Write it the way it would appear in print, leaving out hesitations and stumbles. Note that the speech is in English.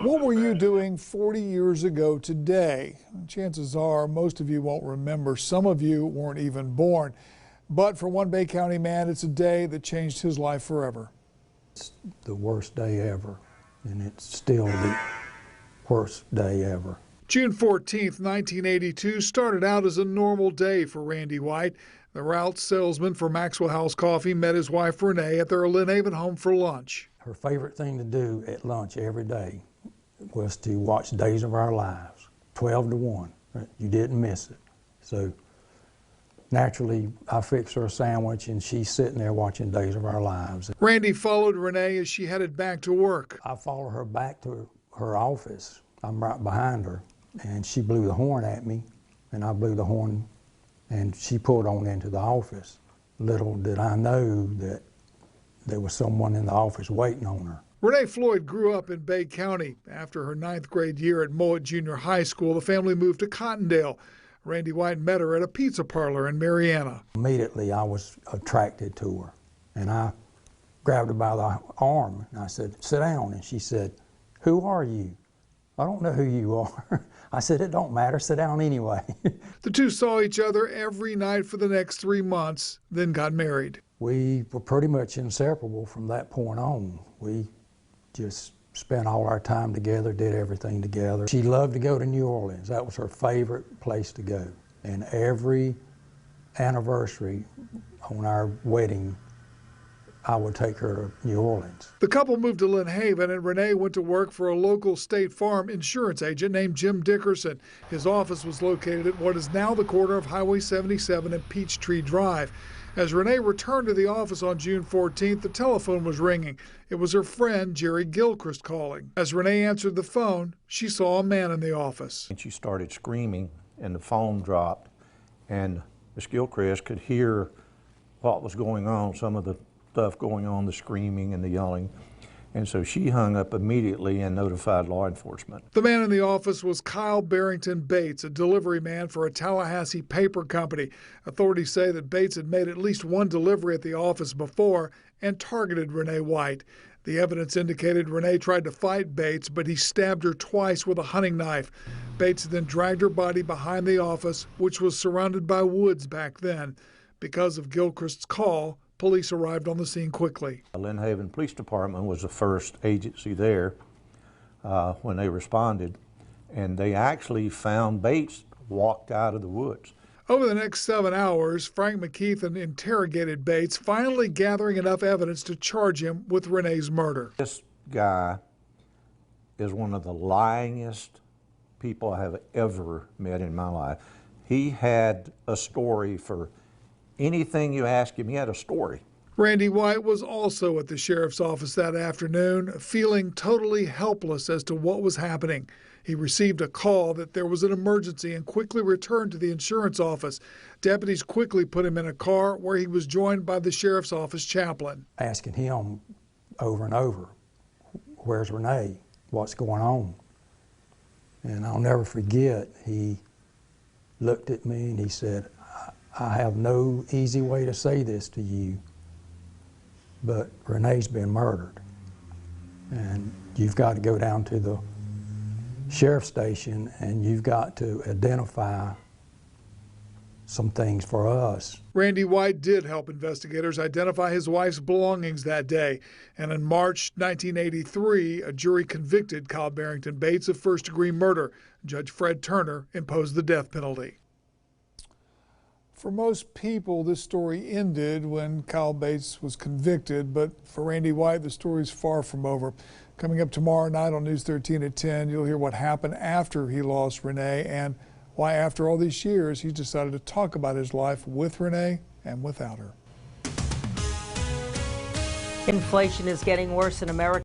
What were you doing 40 years ago today? Chances are most of you won't remember. Some of you weren't even born. But for one Bay County man, it's a day that changed his life forever. It's the worst day ever, and it's still the worst day ever. June 14th, 1982 started out as a normal day for Randy White. The route salesman for Maxwell House Coffee met his wife Renee at their Lynn Haven home for lunch. Her favorite thing to do at lunch every day was to watch Days of Our Lives, 12 to 1. You didn't miss it. So naturally, I fixed her a sandwich and she's sitting there watching Days of Our Lives. Randy followed Renee as she headed back to work. I followed her back to her office. I'm right behind her, and she blew the horn at me, and I blew the horn, and she pulled on into the office. Little did I know that there was someone in the office waiting on her. Renee Floyd grew up in Bay County. After her 9th grade year at Mowat Junior High School, the family moved to Cottondale. Randy White met her at a pizza parlor in Marianna. Immediately, I was attracted to her, and I grabbed her by the arm, and I said, "Sit down," and she said, "Who are you?" "I don't know who you are." I said, "It don't matter, sit down anyway." The two saw each other every night for the next 3 months, then got married. We were pretty much inseparable from that point on. We just spent all our time together, did everything together. She loved to go to New Orleans. That was her favorite place to go. And every anniversary on our wedding, I would take her to New Orleans. The couple moved to Lynn Haven, and Renee went to work for a local State Farm insurance agent named Jim Dickerson. His office was located at what is now the corner of Highway 77 and Peachtree Drive. As Renee returned to the office on June 14th, the telephone was ringing. It was her friend, Jerry Gilchrist, calling. As Renee answered the phone, she saw a man in the office. And she started screaming, and the phone dropped, and Miss Gilchrist could hear what was going on, some of the stuff going on, the screaming and the yelling. And so she hung up immediately and notified law enforcement. The man in the office was Kyle Barrington Bates, a delivery man for a Tallahassee paper company. Authorities say that Bates had made at least one delivery at the office before and targeted Renee White. The evidence indicated Renee tried to fight Bates, but he stabbed her twice with a hunting knife. Bates then dragged her body behind the office, which was surrounded by woods back then. Because of Gilchrist's call, police arrived on the scene quickly. The Lynn Haven Police Department was the first agency there when they responded, and they actually found Bates walked out of the woods. Over the next 7 hours, Frank McKeithen interrogated Bates, finally gathering enough evidence to charge him with Renee's murder. This guy is one of the lyingest people I have ever met in my life. He had a story for anything you ask him. He had a story. Randy White was also at the sheriff's office that afternoon, feeling totally helpless as to what was happening. He received a call that there was an emergency and quickly returned to the insurance office. Deputies quickly put him in a car where he was joined by the sheriff's office chaplain. Asking him over and over, "Where's Renee? What's going on?" And I'll never forget, he looked at me and he said, "I have no easy way to say this to you, but Renee's been murdered. And you've got to go down to the sheriff's station and you've got to identify some things for us." Randy White did help investigators identify his wife's belongings that day. And in March 1983, a jury convicted Kyle Barrington Bates of first-degree murder. Judge Fred Turner imposed the death penalty. For most people, this story ended when Kyle Bates was convicted, but for Randy White, the story's far from over. Coming up tomorrow night on News 13 at 10, you'll hear what happened after he lost Renee and why, after all these years, he's decided to talk about his life with Renee and without her. Inflation is getting worse in America.